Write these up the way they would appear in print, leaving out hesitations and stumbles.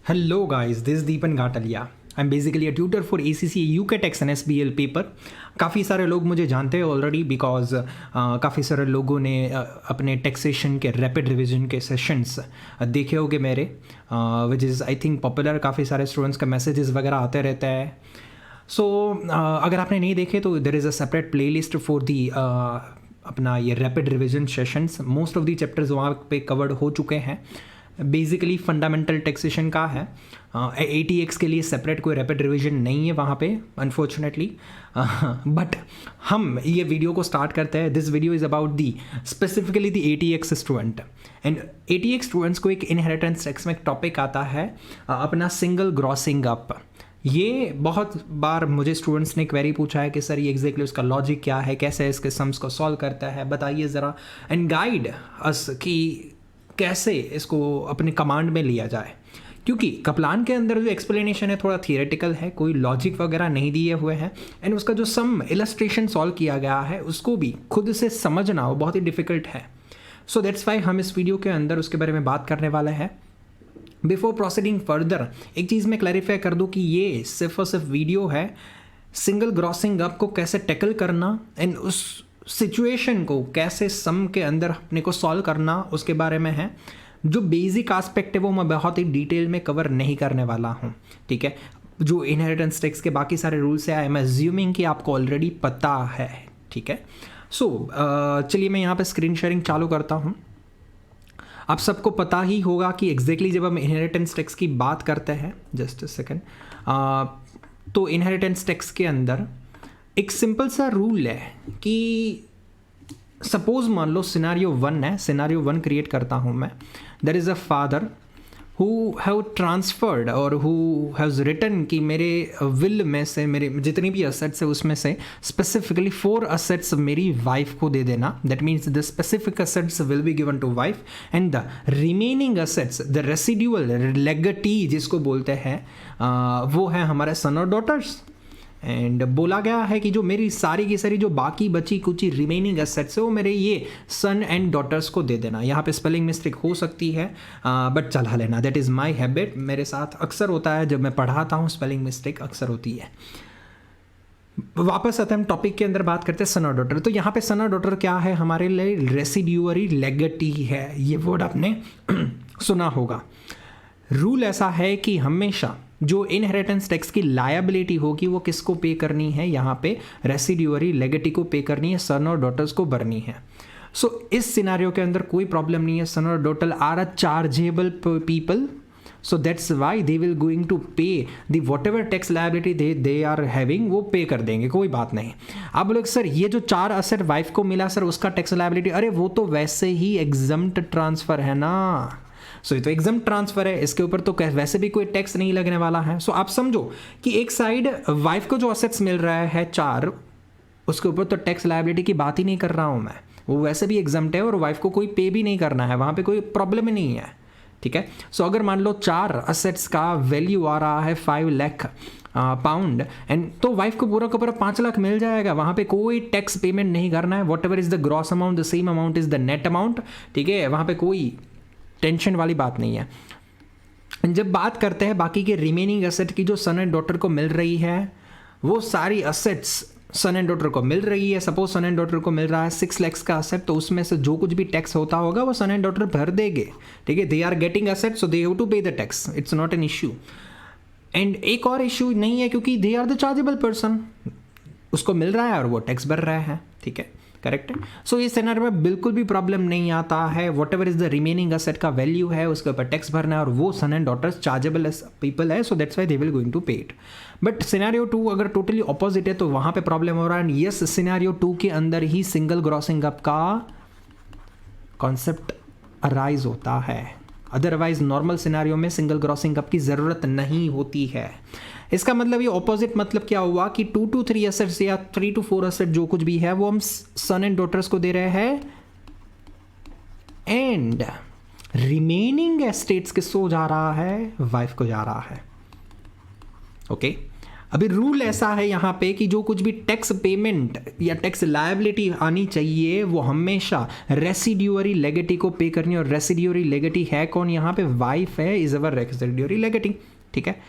Hello guys, this is Deepan Gatalia. I'm basically a tutor for ACCA UK Tax and SBL paper. काफ़ी सारे लोग मुझे जानते हैं ऑलरेडी बिकॉज काफ़ी सारे लोगों ने अपने टैक्सेशन के रैपिड रिवीजन के सेशंस देखे होंगे मेरे which is I think popular. काफ़ी सारे स्टूडेंट्स का मैसेजेस वगैरह आते रहते हैं. सो अगर आपने नहीं देखे तो there is a separate play list for the अपना ये rapid revision sessions. Most of the chapters वहाँ पे कवर्ड हो चुके हैं. बेसिकली फंडामेंटल टैक्सेशन का है. ATX के लिए सेपरेट कोई रैपिड रिवीजन नहीं है वहाँ पे अनफॉर्चुनेटली. बट हम ये वीडियो को स्टार्ट करते हैं. This video is about the specifically the ATX student. And ATX students को एक इनहेरिटेंस टैक्स में एक टॉपिक आता है अपना सिंगल ग्रॉसिंग अप. ये बहुत बार मुझे स्टूडेंट्स ने क्वेरी पूछा है कि सर ये एग्जैक्टली उसका लॉजिक क्या है, कैसे इसके सम्स को सॉल्व करता है, बताइए ज़रा एंड गाइड अस कि कैसे इसको अपने कमांड में लिया जाए. क्योंकि कपलान के अंदर जो एक्सप्लेनेशन है थोड़ा थियरेटिकल है, कोई लॉजिक वगैरह नहीं दिए हुए हैं. एंड उसका जो सम इलस्ट्रेशन सॉल्व किया गया है उसको भी खुद से समझना वो बहुत ही डिफ़िकल्ट है. सो दैट्स वाई हम इस वीडियो के अंदर उसके बारे में बात करने वाले हैं. बिफोर प्रोसीडिंग फर्दर एक चीज़ मैं क्लैरिफाई कर दूं कि ये सिर्फ और सिर्फ वीडियो है. सिंगल ग्रॉसिंग अप को कैसे टैकल करना एंड उस सिचुएशन को कैसे सम के अंदर अपने को सॉल्व करना उसके बारे में है. जो बेसिक एस्पेक्ट है वो मैं बहुत ही डिटेल में कवर नहीं करने वाला हूँ. ठीक है, जो इनहेरिटेंस टैक्स के बाकी सारे रूल्स है आई एम अज्यूमिंग कि आपको ऑलरेडी पता है. ठीक है, सो चलिए मैं यहाँ पे स्क्रीन शेयरिंग चालू करता हूँ. आप सबको पता ही होगा कि एग्जैक्टली जब हम इनहेरिटेंस टैक्स की बात करते हैं, जस्ट अ सेकेंड, तो इनहेरिटेंस टैक्स के अंदर एक सिंपल सा रूल है कि सपोज मान लो सिनारियो 1 है. सिनारियो 1 क्रिएट करता हूँ मैं. There is a father who have transferred और हु हैज़ रिटन कि मेरे विल में से मेरे जितनी भी असेट्स है उसमें से स्पेसिफिकली 4 असेट्स मेरी वाइफ को दे देना. That means the specific assets will be given to wife and the remaining assets the residual legatee जिसको बोलते हैं वो है हमारे सन और डॉटर्स. एंड बोला गया है कि जो मेरी सारी की सारी जो बाकी बची कुछ रिमेनिंग एसेट्स है वो मेरे ये सन एंड डॉटर्स को दे देना. यहाँ पे स्पेलिंग मिस्टेक हो सकती है बट चला लेना. That is my habit. मेरे साथ अक्सर होता है जब मैं पढ़ाता हूँ, स्पेलिंग मिस्टेक अक्सर होती है. वापस आते हैं हम टॉपिक के अंदर, बात करते हैं सन और डॉटर. तो यहाँ पे सन और डॉटर क्या है हमारे लिए? रेसिड्यूअरी लेगेटी है. ये वर्ड आपने सुना होगा. रूल ऐसा है कि हमेशा जो इनहेरिटेंस टैक्स की लायबिलिटी होगी वो किसको पे करनी है? यहाँ पे रेसिड्यूअरी लेगेटी को पे करनी है, सन और डॉटर्स को भरनी है. सो इस सिनारियो के अंदर कोई प्रॉब्लम नहीं है. सन और daughter are a chargeable people, so that's why they will going to pay the whatever tax liability they are having, वो पे कर देंगे, कोई बात नहीं. आप बोलोगे सर ये जो 4 असेट वाइफ को मिला सर उसका टैक्स लायबिलिटी, अरे वो तो वैसे ही एग्जम्प्ट ट्रांसफर है ना. सो ये तो एग्जाम ट्रांसफर है, इसके ऊपर तो वैसे भी कोई टैक्स नहीं लगने वाला है. सो आप समझो कि एक साइड वाइफ को जो असेट्स मिल रहा है 4, उसके ऊपर तो टैक्स लायबिलिटी की बात ही नहीं कर रहा हूँ मैं. वो वैसे भी एग्जाम्प्ट है और वाइफ को कोई पे भी नहीं करना है, वहाँ पे कोई प्रॉब्लम ही नहीं है. ठीक है, सो अगर मान लो 4 असेट्स का वैल्यू आ रहा है 5 लाख पाउंड एंड तो वाइफ को पूरा का पूरा 5 लाख मिल जाएगा. वहाँ पे कोई टैक्स पेमेंट नहीं करना है. Whatever is the gross amount the same amount is the net amount. ठीक है, वहाँ पे कोई टेंशन वाली बात नहीं है. जब बात करते हैं बाकी के रिमेनिंग असेट की जो सन एंड डॉटर को मिल रही है, वो सारी असेट्स सन एंड डॉटर को मिल रही है. सपोज सन एंड डॉटर को मिल रहा है 6 लाख का असेट, तो उसमें से जो कुछ भी टैक्स होता होगा वो सन एंड डॉटर भर देंगे. ठीक है, they are getting asset so they have to pay the tax. It's not an issue. And एक और इश्यू नहीं है क्योंकि they are the chargeable person, उसको मिल रहा है और वो टैक्स भर रहा है. ठीक है, करेक्ट है. सो इस सिनेरियो में बिल्कुल भी प्रॉब्लम नहीं आता है. Whatever is the remaining asset का वैल्यू है उसके ऊपर टैक्स भरना है और वो son and daughters chargeable people है, so that's why they will going to pay it. But scenario 2 अगर टोटली ऑपोजिट है तो वहाँ पे प्रॉब्लम हो रहा है. एंड यस, सिनेरियो 2 के अंदर ही सिंगल ग्रॉसिंग अप का कॉन्सेप्ट अराइज होता है. अदरवाइज नॉर्मल सिनेरियो में सिंगल ग्रॉसिंग अप की ज़रूरत नहीं होती है. इसका मतलब ये ऑपोजिट मतलब क्या हुआ कि 2 to 3 असेट्स या 3 to 4 असेट जो कुछ भी है वो हम सन एंड डॉटर्स को दे रहे हैं एंड रिमेनिंग एस्टेट्स किसको जा रहा है? वाइफ को जा रहा है. ओके, अभी रूल ऐसा है यहाँ पे कि जो कुछ भी टैक्स पेमेंट या टैक्स लायबिलिटी आनी चाहिए वो हमेशा रेसिड्यूअरी लेगेटी को पे करनी है, और रेसिड्यूअरी लेगेटी है कौन यहाँ पे? वाइफ है, इज अवर रेसिड्यूअरी लेगेटी, ठीक है।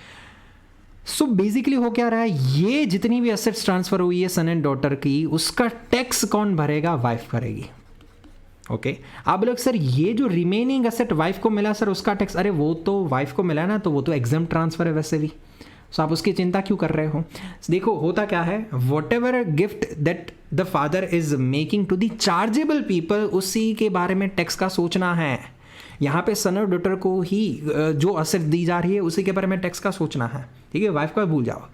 सो बेसिकली हो क्या रहा है, ये जितनी भी एसेट्स ट्रांसफर हुई है सन एंड डॉटर की, उसका टैक्स कौन भरेगा? वाइफ भरेगी। ओके आप लोग सर ये जो रिमेनिंग एसेट वाइफ को मिला सर उसका टैक्स, अरे वो तो वाइफ को मिला ना, तो वो तो एग्जाम ट्रांसफर है वैसे भी, सो आप उसकी चिंता क्यों कर रहे हो? देखो होता क्या है, whatever gift that the father is making to the chargeable people, उसी के बारे में टैक्स का सोचना है। यहाँ पे सन और डॉटर को ही जो असेट दी जा रही है उसी के बारे में टैक्स का सोचना है, ठीक है, वाइफ का भूल जाओ।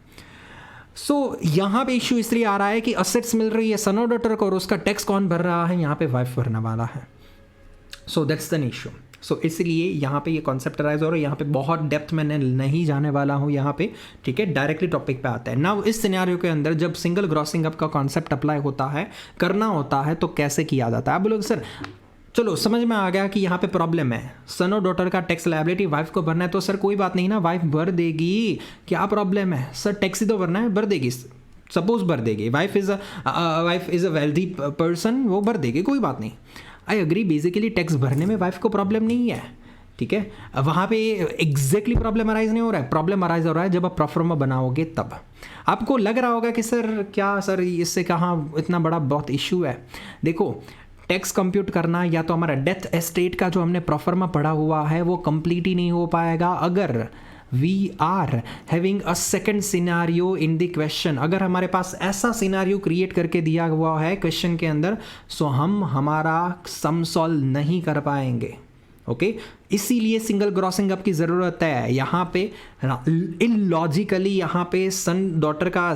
सो यहाँ पे इश्यू इसलिए आ रहा है कि असेट्स मिल रही है सन और डॉटर को, और उसका टैक्स कौन भर रहा है? यहाँ पे वाइफ भरने वाला है। So that's the issue. So इसलिए यहाँ पे ये कॉन्सेप्ट राइज हो रहा है। यहाँ पे बहुत डेप्थ में नहीं जाने वाला हूँ यहाँ पे, ठीक है, डायरेक्टली टॉपिक पे आता है। नाउ इस सिनेरियो के अंदर जब सिंगल ग्रॉसिंग अप का कॉन्सेप्ट अप्लाई होता है, करना होता है, तो कैसे किया जाता है? आप बोलोगे सर चलो समझ में आ गया कि यहाँ पे प्रॉब्लम है, सन और डॉटर का टैक्स लायबिलिटी वाइफ को भरना है, तो सर कोई बात नहीं ना, वाइफ भर देगी, क्या प्रॉब्लम है? सर टैक्स ही तो भरना है, भर देगी, सपोज भर देगी, wife is a wealthy person, वो भर देगी, कोई बात नहीं। आई अग्री, बेसिकली टैक्स भरने में वाइफ को प्रॉब्लम नहीं है, ठीक है, वहाँ पे एग्जैक्टली प्रॉब्लम अराइज नहीं हो रहा है, प्रॉब्लम अराइज हो रहा है जब आप प्रोफार्मा बनाओगे तब। आपको लग रहा होगा कि सर क्या सर इससे कहाँ इतना बड़ा बहुत इशू है। देखो टैक्स कंप्यूट करना या तो हमारा डेथ एस्टेट का जो हमने प्रोफार्मा पढ़ा हुआ है वो कंप्लीट ही नहीं हो पाएगा अगर we are having a second scenario in the question. अगर हमारे पास ऐसा सिनारियो क्रिएट करके दिया हुआ है क्वेश्चन के अंदर, सो हम हमारा सम सॉल्व नहीं कर पाएंगे। ओके इसीलिए सिंगल ग्रॉसिंग अप की ज़रूरत है। यहाँ पे इलॉजिकली यहाँ पे सन डॉटर का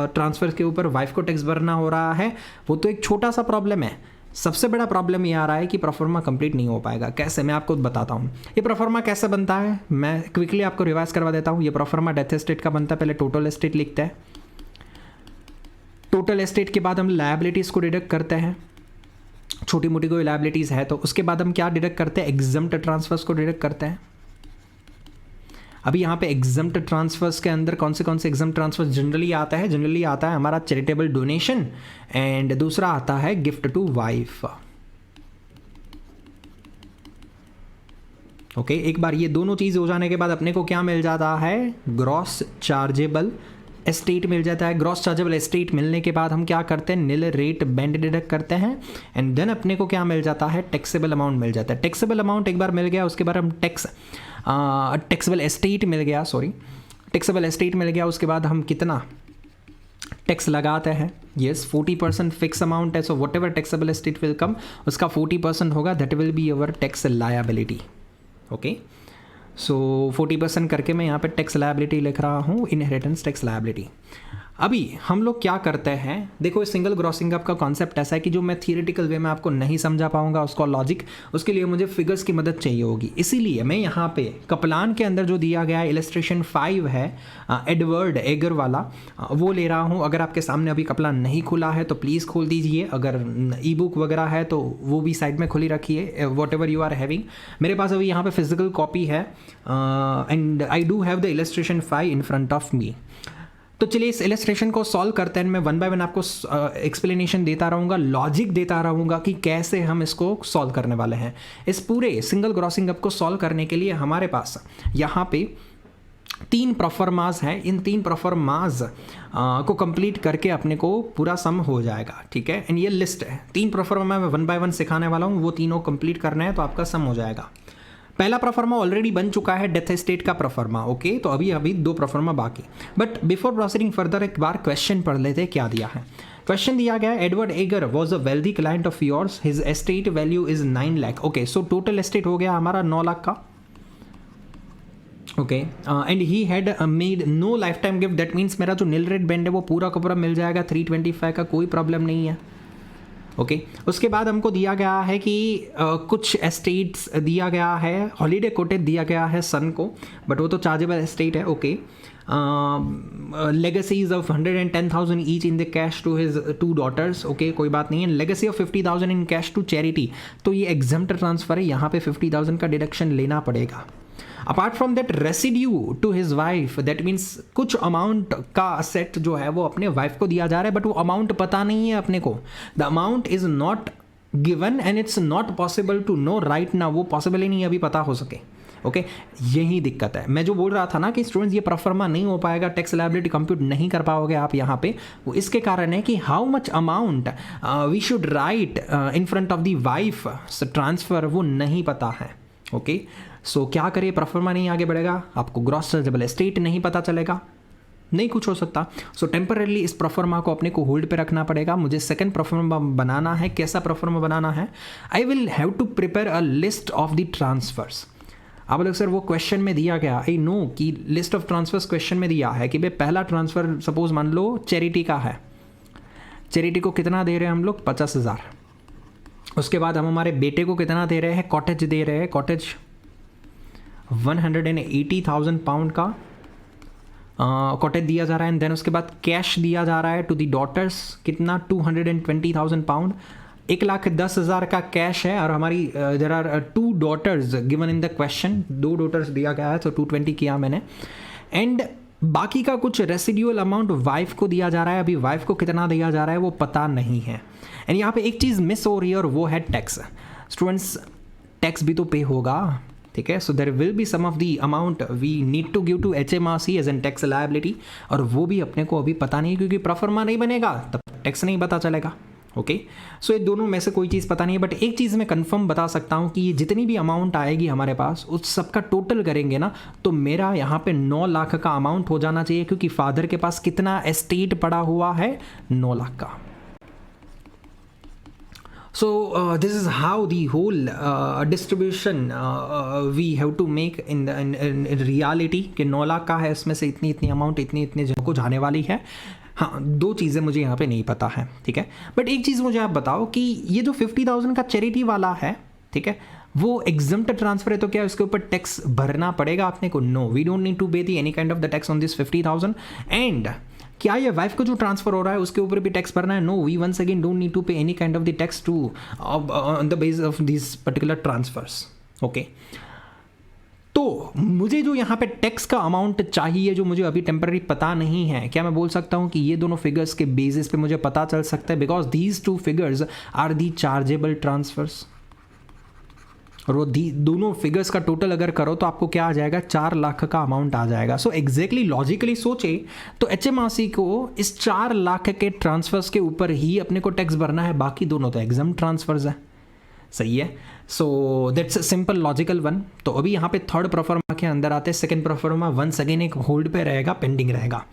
ट्रांसफर के ऊपर वाइफ को टैक्स भरना हो रहा है, वो तो एक छोटा सा प्रॉब्लम है। सबसे बड़ा प्रॉब्लम ये आ रहा है कि प्रोफार्मा कंप्लीट नहीं हो पाएगा। कैसे, मैं आपको बताता हूँ ये प्रोफार्मा कैसे बनता है। मैं क्विकली आपको रिवाइज करवा देता हूँ। ये प्रोफार्मा डेथ एस्टेट का बनता है, पहले टोटल एस्टेट लिखते हैं, टोटल एस्टेट के बाद हम लायबिलिटीज़ को डिडक्ट करते हैं, छोटी मोटी कोई लायबिलिटीज़ है तो उसके बाद हम क्या डिडक्ट करते हैं, एग्जम्प्ट ट्रांसफर्स को डिडक्ट करते हैं। अभी यहाँ पे एग्जम्प्ट ट्रांसफर्स के अंदर कौन से एग्जम्प्ट ट्रांसफर्स जनरली आता है हमारा चैरिटेबल डोनेशन, एंड दूसरा आता है गिफ्ट टू वाइफ। ओके एक बार ये दोनों चीज़ हो जाने के बाद अपने को क्या मिल जाता है, ग्रॉस चार्जेबल एस्टेट मिल जाता है। ग्रॉस चार्जेबल एस्टेट मिलने के बाद हम क्या करते हैं, निल रेट बैंड डिडक्ट करते हैं, एंड देन अपने को क्या मिल जाता है, टैक्सेबल अमाउंट मिल जाता है। टैक्सेबल अमाउंट एक बार मिल गया, उसके बाद हम टैक्सेबल एस्टेट मिल गया, टैक्सेबल एस्टेट मिल गया, उसके बाद हम कितना टैक्स लगाते हैं, यस 40% फिक्स अमाउंट है। So what ever taxable estate will come उसका 40% होगा, that will be our tax liability. Okay so 40% करके मैं यहाँ पे टैक्स लायबिलिटी लिख रहा हूँ, इनहेरिटेंस टैक्स लायबिलिटी। अभी हम लोग क्या करते हैं, देखो सिंगल ग्रॉसिंग अप का कॉन्सेप्ट ऐसा है कि जो मैं थियोरेटिकल वे में आपको नहीं समझा पाऊंगा उसका लॉजिक, उसके लिए मुझे फिगर्स की मदद चाहिए होगी। इसीलिए मैं यहाँ पे कपलान के अंदर जो दिया गया है इलस्ट्रेशन 5 है एडवर्ड एगर वाला, वो ले रहा हूँ। अगर आपके सामने अभी कपलान नहीं खुला है तो प्लीज़ खोल दीजिए, अगर ई बुक वगैरह है तो वो भी साइड में खुली रखिए, whatever you are having. मेरे पास अभी यहाँ पे फिजिकल कॉपी है and I do have the illustration 5 in front of me. तो चलिए इस इलस्ट्रेशन को सॉल्व करते हैं। मैं वन बाय वन आपको एक्सप्लेनेशन देता रहूँगा, लॉजिक देता रहूँगा कि कैसे हम इसको सॉल्व करने वाले हैं। इस पूरे सिंगल ग्रॉसिंग अप को सॉल्व करने के लिए हमारे पास यहाँ पे 3 प्रोफार्मास हैं। इन 3 प्रोफार्मास को कंप्लीट करके अपने को पूरा सम हो जाएगा, ठीक है। एंड ये लिस्ट है, 3 प्रोफार्मा मैं वन बाय वन सिखाने वाला हूँ, वो तीनों कंप्लीट करना है तो आपका सम हो जाएगा। पहला प्रोफार्मा ऑलरेडी बन चुका है, डेथ एस्टेट का प्रोफार्मा। ओके तो अभी 2 प्रोफार्मा बाकी। बट बिफोर प्रोसीडिंग फर्दर एक बार क्वेश्चन पढ़ लेते क्या दिया है। क्वेश्चन दिया गया है, Edward Egar was a wealthy client of yours, his estate value is 9 lakh. Okay so total estate हो गया हमारा 9 लाख का। Okay and he had made no lifetime gift, that means मेरा जो निल रेट बैंड है वो पूरा का पूरा मिल जाएगा 325 का, कोई प्रॉब्लम नहीं है। ओके उसके बाद हमको दिया गया है कि कुछ एस्टेट्स दिया गया है, हॉलीडे कोटेज दिया गया है सन को, बट वो तो चार्जेबल एस्टेट है। Okay legacies of 110,000 each in the cash to his 2 daughters। Okay कोई बात नहीं है। Legacy of 50,000 in cash to charity, तो ये एग्जम्प्ट ट्रांसफर है, यहाँ पे 50,000 का डिडक्शन लेना पड़ेगा। Apart from that residue to his wife, that means कुछ अमाउंट का असेट जो है वो अपने वाइफ को दिया जा रहा है, बट वो अमाउंट पता नहीं है अपने को. The amount is not given and it's not possible to know right ना, वो पॉसिबल ही नहीं अभी पता हो सके. ओके यही दिक्कत है. मैं जो बोल रहा था ना कि स्टूडेंट्स ये प्रोफर्मा नहीं हो पाएगा, टैक्स लायबिलिटी कंप्यूट नहीं कर पाओगे आप यहाँ पे, वो इसके कारण है कि how much amount we should write in front of the wife transfer, वो नहीं पता है. ओके सो क्या करें, प्रोफर्मा नहीं आगे बढ़ेगा, आपको ग्रॉस सर्चेबल एस्टेट नहीं पता चलेगा, नहीं कुछ हो सकता. सो टेम्परली इस प्रोफर्मा को अपने को होल्ड पे रखना पड़ेगा. मुझे सेकंड प्रोफर्मा बनाना है. कैसा प्रोफर्मा बनाना है? I will have to prepare a list of the transfers. अब लोग सर वो क्वेश्चन में दिया गया, आई नो कि लिस्ट ऑफ ट्रांसफर्स क्वेश्चन में दिया है कि भाई पहला ट्रांसफ़र सपोज मान लो चैरिटी का है, चैरिटी को कितना दे रहे हैं हम लोग 50,000. उसके बाद हम हमारे बेटे को कितना दे रहे हैं, कॉटेज दे रहे हैं, कॉटेज 180,000 पाउंड का कॉटेज दिया जा रहा है. एंड देन उसके बाद कैश दिया जा रहा है टू दी डॉटर्स, कितना 220,000 पाउंड. 1,10,000 का कैश है और हमारी there are 2 daughters given in the question, 2 daughters दिया गया है तो 220 किया मैंने. एंड बाकी का कुछ रेसिड्यूअल अमाउंट वाइफ को दिया जा रहा है. अभी वाइफ को कितना दिया जा रहा है वो पता नहीं है. एंड यहाँ पे एक चीज़ मिस हो रही है और वो है टैक्स. स्टूडेंट्स टैक्स भी तो पे होगा, ठीक है. So there will be some of the amount we need to give to HMRC as an tax liability, और वो भी अपने को अभी पता नहीं, क्योंकि प्रोफर्मा नहीं बनेगा तब टैक्स नहीं पता चलेगा. ओके सो ये दोनों में से कोई चीज़ पता नहीं है, बट एक चीज़ मैं कंफर्म बता सकता हूँ कि ये जितनी भी अमाउंट आएगी हमारे पास उस सबका टोटल करेंगे ना, तो मेरा यहाँ पे 9 लाख का अमाउंट हो जाना चाहिए, क्योंकि फादर के पास कितना एस्टेट पड़ा हुआ है, 9 लाख का. So this is how the whole distribution we have to make in reality कि 9 लाख का है, इसमें से इतनी इतनी अमाउंट इतनी जगह को जाने वाली है. हाँ 2 चीज़ें मुझे यहाँ पे नहीं पता है, ठीक है. बट एक चीज़ मुझे आप बताओ कि ये जो 50,000 का चैरिटी वाला है, ठीक है, वो एग्जम्प्ट ट्रांसफर है, तो क्या उसके ऊपर टैक्स भरना पड़ेगा अपने को? No, we don't need to pay the any kind of the tax on this 50,000. And क्या ये वाइफ को जो ट्रांसफर हो रहा है उसके ऊपर भी टैक्स भरना है? No, we once again don't need to pay any kind of the tax to on the base of this particular transfers. Okay तो मुझे जो यहाँ पे टैक्स का अमाउंट चाहिए जो मुझे अभी टेम्पररी पता नहीं है, क्या मैं बोल सकता हूँ कि ये दोनों फिगर्स के बेसिस पे मुझे पता चल सकता है? Because these 2 figures are the chargeable transfers, और वो दोनों फिगर्स का टोटल अगर करो तो आपको क्या आ जाएगा, 4 लाख का अमाउंट आ जाएगा. सो एग्जैक्टली लॉजिकली सोचे तो HMRC को इस 4 लाख के ट्रांसफर्स के ऊपर ही अपने को टैक्स भरना है, बाकी दोनों तो एग्जम्प्ट ट्रांसफर्स है. सही है. So that's a simple logical one. तो अभी यहाँ पे थर्ड प्रोफर्मा के अंदर आते हैं. सेकंड प्रोफर्मा वंस अगेन एक होल्ड पे रहेगा, पेंडिंग रहेगा.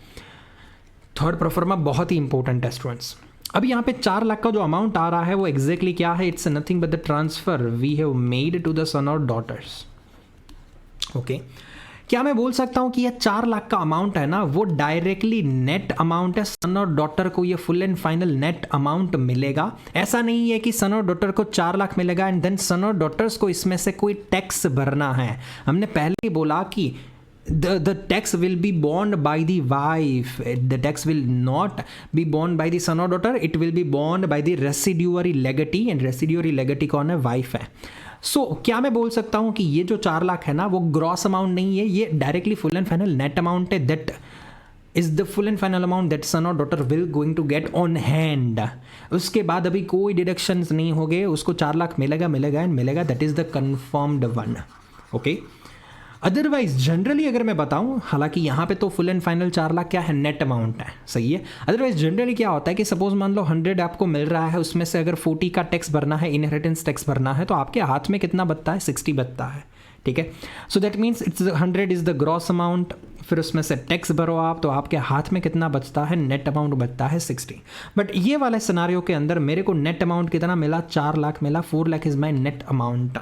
थर्ड प्रोफर्मा बहुत ही इंपॉर्टेंट है स्टूडेंट्स. अभी यहाँ पे 4 लाख का जो अमाउंट आ रहा है वो एग्जैक्टली क्या है? It's nothing but the transfer we have made to the son और डॉटर्स. ओके क्या मैं बोल सकता हूँ कि ये 4 लाख का अमाउंट है ना, वो डायरेक्टली नेट अमाउंट है, सन और डॉटर को ये full and final net amount मिलेगा? ऐसा नहीं है कि सन और डॉटर को 4 लाख मिलेगा एंड देन सन और डॉटर्स को इसमें से कोई टैक्स भरना है. हमने पहले ही बोला कि the tax will be borne by the wife. The tax will not be borne by the son or daughter. It will be borne by the residuary legatee, and residuary legatee कौन है? Wife है. सो क्या मैं बोल सकता हूँ कि ये जो 4 लाख है ना वो ग्रॉस अमाउंट नहीं है, ये directly full and final net amount है. That is the full and final amount that son और daughter will going to get on hand. उसके बाद अभी कोई डिडक्शंस नहीं हो गए, उसको 4 लाख मिलेगा एंड मिलेगा. That is the confirmed one. Okay otherwise generally अगर मैं बताऊं, हालांकि यहाँ पे तो फुल एंड फाइनल 4 लाख क्या है, नेट अमाउंट है. सही है. अदरवाइज जनरली क्या होता है कि सपोज मान लो 100 आपको मिल रहा है, उसमें से अगर 40 का टैक्स भरना है, इनहेरिटेंस टैक्स भरना है, तो आपके हाथ में कितना बचता है? 60 बचता है. ठीक है. So that means it's 100 is the gross amount, फिर उसमें से टैक्स भरो आप, तो आपके हाथ में कितना बचता है? नेट अमाउंट बचता है 60. बट ये वाले सिनारियो के अंदर मेरे को नेट अमाउंट कितना मिला? 4 लाख मिला. 4 lakh is my net amount.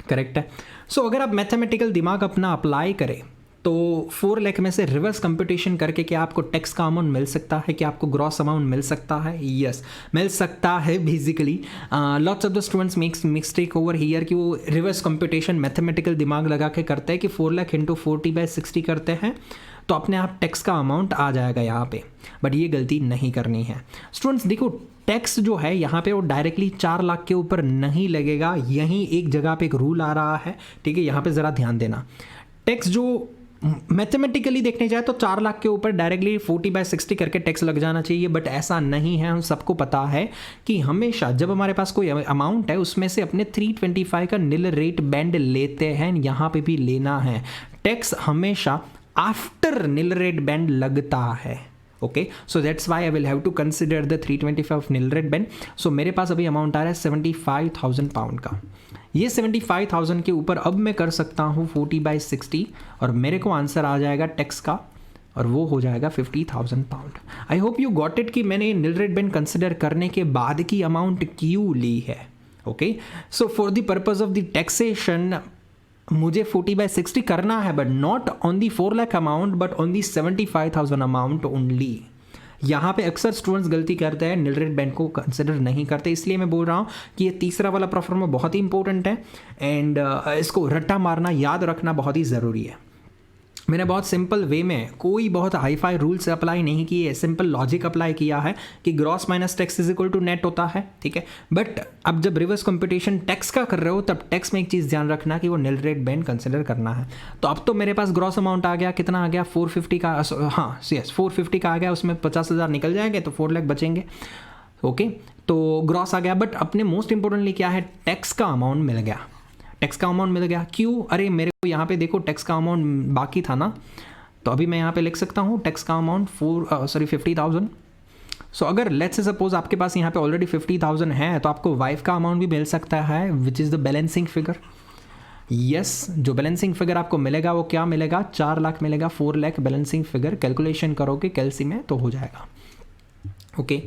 Correct है. सो अगर आप मैथमेटिकल दिमाग अपना अप्लाई करें तो 4 लाख में से रिवर्स कंप्यूटेशन करके क्या आपको टैक्स का अमाउंट मिल सकता है? क्या आपको ग्रॉस अमाउंट मिल सकता है? यस मिल सकता है. Basically lots of the students makes mistake over here कि वो रिवर्स कंप्यूटेशन मैथमेटिकल दिमाग लगा के करते हैं कि 4 लाख इंटू 40/60 करते हैं तो अपने आप टैक्स का अमाउंट आ जाएगा यहाँ पे. बट ये गलती नहीं करनी है स्टूडेंट्स. देखो टैक्स जो है यहाँ पे वो डायरेक्टली 4 लाख के ऊपर नहीं लगेगा। यहीं एक जगह पे एक रूल आ रहा है, ठीक है, यहाँ पे ज़रा ध्यान देना। टैक्स जो मैथमेटिकली देखने जाए तो 4 लाख के ऊपर डायरेक्टली 40/60 करके टैक्स लग जाना चाहिए, बट ऐसा नहीं है। हम सबको पता है कि हमेशा जब हमारे पास कोई अमाउंट है उसमें से अपने 325 का निल रेट बैंड लेते हैं, यहाँ पे भी लेना है। टैक्स हमेशा आफ्टर निल रेट बैंड लगता है। Okay, so that's why I will have to consider the 325 nil rate band. So मेरे पास अभी अमाउंट आ रहा है 75,000 पाउंड का। ये 75,000 के ऊपर अब मैं कर सकता हूँ 40/60 और मेरे को आंसर आ जाएगा टैक्स का, और वो हो जाएगा 50,000 pound. I hope you got it कि मैंने निल रेट बैंड कंसिडर करने के बाद की अमाउंट क्यों ली है। Okay, so for the purpose of the taxation मुझे 40/60 करना है, but not on the 4 lakh amount but on the 75,000 amount only. यहाँ पे अक्सर स्टूडेंट्स गलती करते हैं, निल रेट बैंड को कंसिडर नहीं करते, इसलिए मैं बोल रहा हूँ कि ये तीसरा वाला प्रोफार्मा बहुत ही इंपॉर्टेंट है एंड इसको रट्टा मारना, याद रखना बहुत ही ज़रूरी है। मैंने बहुत सिंपल वे में, कोई बहुत हाई फाई रूल्स अप्लाई नहीं किए, सिंपल लॉजिक अप्लाई किया है कि gross minus tax is equal to net होता है, ठीक है। बट अब जब रिवर्स कंप्यूटेशन टैक्स का कर रहे हो तब टैक्स में एक चीज़ ध्यान रखना कि वो निल रेट बैंड कंसिडर करना है। तो अब तो मेरे पास ग्रॉस अमाउंट आ गया, कितना आ गया 450 का, हाँ यस 450 का आ गया, उसमें 50,000 निकल जाएंगे तो 4 लाख बचेंगे। ओके, तो ग्रॉस आ गया, बट अपने मोस्ट इंपॉर्टेंटली क्या है, टैक्स का अमाउंट मिल गया। टैक्स का अमाउंट मिल गया क्यों? अरे मेरे को यहाँ पे देखो टैक्स का अमाउंट बाकी था ना, तो अभी मैं यहाँ पे लिख सकता हूँ टैक्स का अमाउंट 50,000। सो अगर लेट्स से सपोज आपके पास यहाँ पे ऑलरेडी 50,000 है तो आपको वाइफ का अमाउंट भी मिल सकता है, which is the balancing figure. Yes, जो बैलेंसिंग फिगर आपको मिलेगा वो क्या मिलेगा, 4 लाख मिलेगा, 4 लाख बैलेंसिंग फिगर। कैलकुलेशन करोगे कैलसी में तो हो जाएगा। ओके,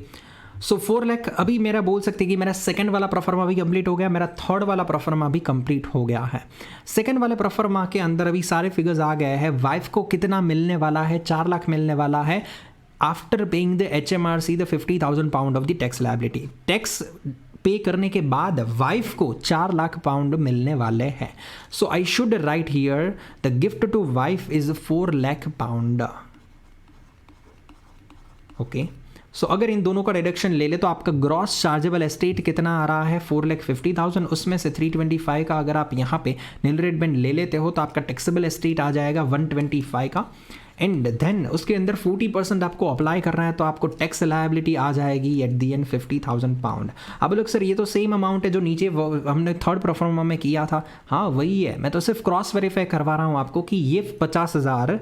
सो 4 लाख अभी मेरा बोल सकते हैं कि मेरा सेकंड वाला प्रोफार्मा भी कंप्लीट हो गया, मेरा थर्ड वाला प्रोफार्मा भी कंप्लीट हो गया है। सेकंड वाले प्रोफार्मा के अंदर अभी सारे फिगर्स आ गए हैं। वाइफ को कितना मिलने वाला है, 4 लाख मिलने वाला है after paying the HMRC the 50,000 pound of the tax liability. Tax पे करने के बाद वाइफ को 4 लाख पाउंड मिलने वाले हैं। So I should write here the gift to wife is 4 lakh pound. Okay, so अगर इन दोनों का डिडक्शन ले ले तो आपका ग्रॉस चार्जेबल एस्टेट कितना आ रहा है, 4,50,000। उसमें से 325 का अगर आप यहाँ पे निल रेट बैंड ले लेते हो तो आपका टैक्सेबल एस्टेट आ जाएगा 125 का। एंड देन उसके अंदर 40% आपको अप्लाई करना है तो आपको टैक्स लायबिलिटी आ जाएगी एट दी एंड 50,000 पाउंड। अब लोग सर ये तो सेम अमाउंट है जो नीचे हमने थर्ड प्रोफार्मा में किया था। हाँ वही है, मैं तो सिर्फ क्रॉस वेरीफाई करवा रहा हूँ आपको कि ये 50,000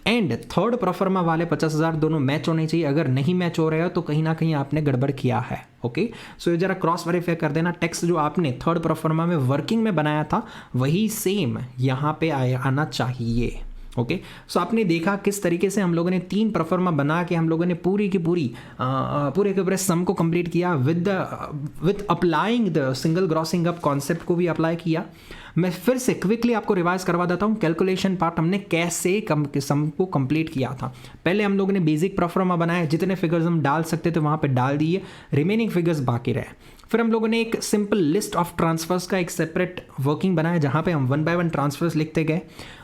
एंड थर्ड प्रोफार्मा वाले 50,000 दोनों मैच होने चाहिए। अगर नहीं मैच हो रहे हो तो कहीं ना कहीं आपने गड़बड़ किया है। ओके, सो ये जरा क्रॉस वेरीफाई कर देना। टैक्स जो आपने थर्ड प्रोफार्मा में वर्किंग में बनाया था वही सेम यहाँ पे आना चाहिए। ओके, सो आपने देखा किस तरीके से हम लोगों ने 3 प्रोफार्मा बना के हम लोगों ने पूरे के पूरे सम को कंप्लीट किया with applying the single grossing up concept को भी अप्लाई किया। मैं फिर से क्विकली आपको रिवाइज करवा देता हूँ कैलकुलेशन पार्ट हमने कैसे सम को कंप्लीट किया था। पहले हम लोगों ने बेसिक प्रोफार्मा बनाया, जितने फिगर्स हम डाल सकते थे वहाँ पे डाल दिए, रिमेनिंग फिगर्स बाकी रहे। फिर हम लोगों ने एक सिंपल लिस्ट ऑफ ट्रांसफर्स का एक सेपरेट वर्किंग बनाया जहाँ पे हम 1 बाय 1 ट्रांसफर्स लिखते गए।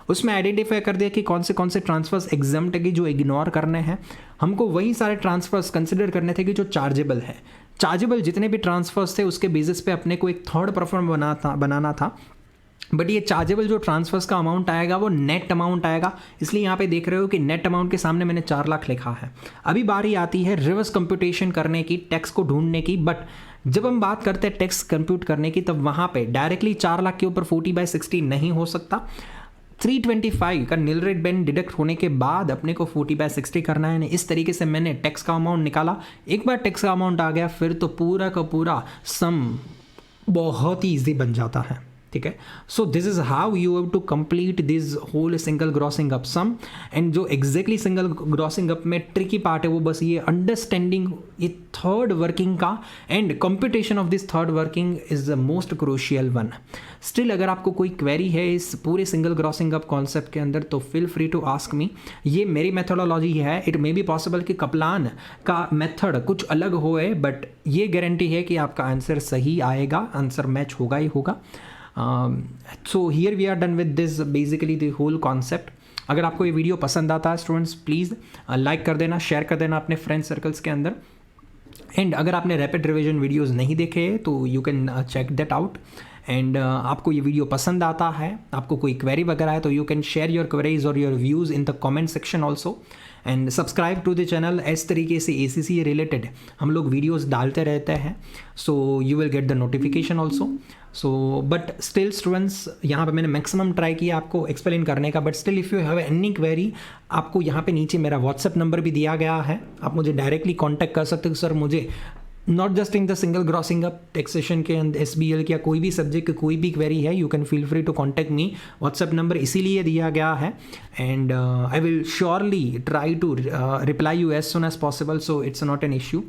उसमें आइडेंटिफाई कर दिया कि कौन से ट्रांसफर्स एग्जाम्प्ट है कि जो इग्नोर करने हैं। हमको वही सारे ट्रांसफर्स कंसिडर करने थे कि जो चार्जेबल है। चार्जेबल जितने भी ट्रांसफर्स थे उसके बेसिस पे अपने को एक थर्ड प्रोफार्मा बनाना था। बट ये चार्जेबल जो ट्रांसफर्स का अमाउंट आएगा वो नेट अमाउंट आएगा, इसलिए यहाँ पे देख रहे हो कि नेट अमाउंट के सामने मैंने 4 लाख लिखा है। अभी बारी आती है रिवर्स कंप्यूटेशन करने की, टैक्स को ढूंढने की। बट जब हम बात करते हैं टैक्स कंप्यूट करने की तब वहाँ पे डायरेक्टली 4 लाख के ऊपर 40/60 नहीं हो सकता। 325 का निल रेट बैंड डिडक्ट होने के बाद अपने को 40/60 करना है। इस तरीके से मैंने टैक्स का अमाउंट निकाला। एक बार टैक्स का अमाउंट आ गया फिर तो पूरा का पूरा सम बहुत ही ईजी बन जाता है। ठीक है, so this is how you have to complete this whole single grossing up sum. And जो एग्जैक्टली सिंगल ग्रॉसिंग अप में ट्रिकी पार्ट है वो बस ये अंडरस्टैंडिंग ये थर्ड वर्किंग का and computation of this third working is the most crucial one. Still अगर आपको कोई क्वेरी है इस पूरे सिंगल ग्रॉसिंग अप कॉन्सेप्ट के अंदर तो feel free to ask me. ये मेरी मेथोडोलॉजी है, इट मे बी पॉसिबल कि कपलान का मेथड कुछ अलग होए, बट ये गारंटी है कि आपका आंसर सही आएगा, आंसर मैच होगा ही होगा। So here we are done with this basically the whole concept। अगर आपको ये वीडियो पसंद आता है स्टूडेंट्स प्लीज़ लाइक कर देना, शेयर कर देना अपने फ्रेंड सर्कल्स के अंदर। एंड अगर आपने रैपिड रिवीजन वीडियोस नहीं देखे तो you can check that out. And आपको ये वीडियो पसंद आता है, आपको कोई क्वेरी वगैरह है तो you can share your queries और your views in the comment section also, and subscribe to the channel. इस तरीके से ACCA रिलेटेड हम लोग वीडियोस डालते रहते हैं, so you will get the notification also. So but still students, यहाँ पे मैंने मैक्सिमम ट्राई किया आपको एक्सप्लेन करने का, but still if you have any query, आपको यहाँ पे नीचे मेरा व्हाट्सएप नंबर भी दिया गया है, आप मुझे डायरेक्टली कॉन्टैक्ट कर सकते हो। सर मुझे not just in the single grossing up taxation के SBL या कोई भी सब्जेक्ट की कोई भी क्वेरी है, you can feel free to contact me. WhatsApp number इसीलिए दिया गया है, and I will surely try to reply you as soon as possible, so it's not an issue.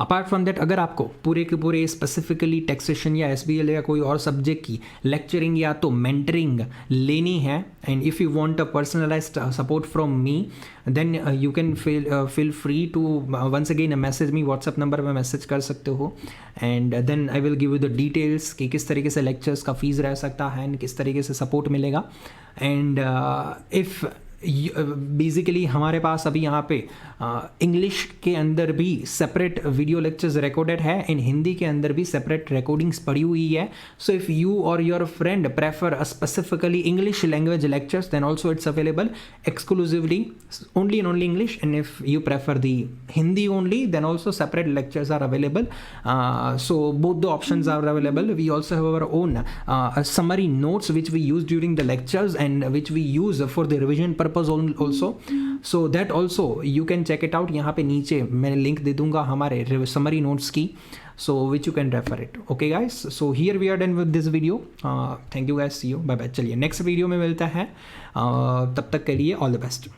Apart from that, अगर आपको पूरे के पूरे स्पेसिफिकली टैक्सेशन या SBL या कोई और सब्जेक्ट की लेक्चरिंग या तो मेंटरिंग लेनी है, and if you want a personalised support from me, then you can feel free to once again message me. WhatsApp number पर मैसेज कर सकते हो, and then I will give you the details कि किस तरीके से लेक्चर्स का fees रह सकता है एंड किस तरीके से सपोर्ट मिलेगा। एंड इफ़ बेसिकली हमारे पास अभी यहाँ पे इंग्लिश के अंदर भी सेपरेट वीडियो लेक्चर्स रिकॉर्डेड है, इन हिंदी के अंदर भी सेपरेट रिकॉर्डिंग्स पड़ी हुई है। सो इफ़ यू और your friend prefer specifically English language lectures, then also it's available exclusively only in only English, and if you prefer the Hindi only, then also separate lectures are available. So both the options are available. We also have our own summary notes which we use during the lectures and which we use for the revision purpose also. So that also you can check it out. यहाँ पे नीचे मैं link दे दूंगा हमारे summary notes की, so which you can refer it. Okay guys, so here we are done with this video. Thank you guys, see you, bye bye. चलिए next video में मिलता है, तब तक के लिए all the best.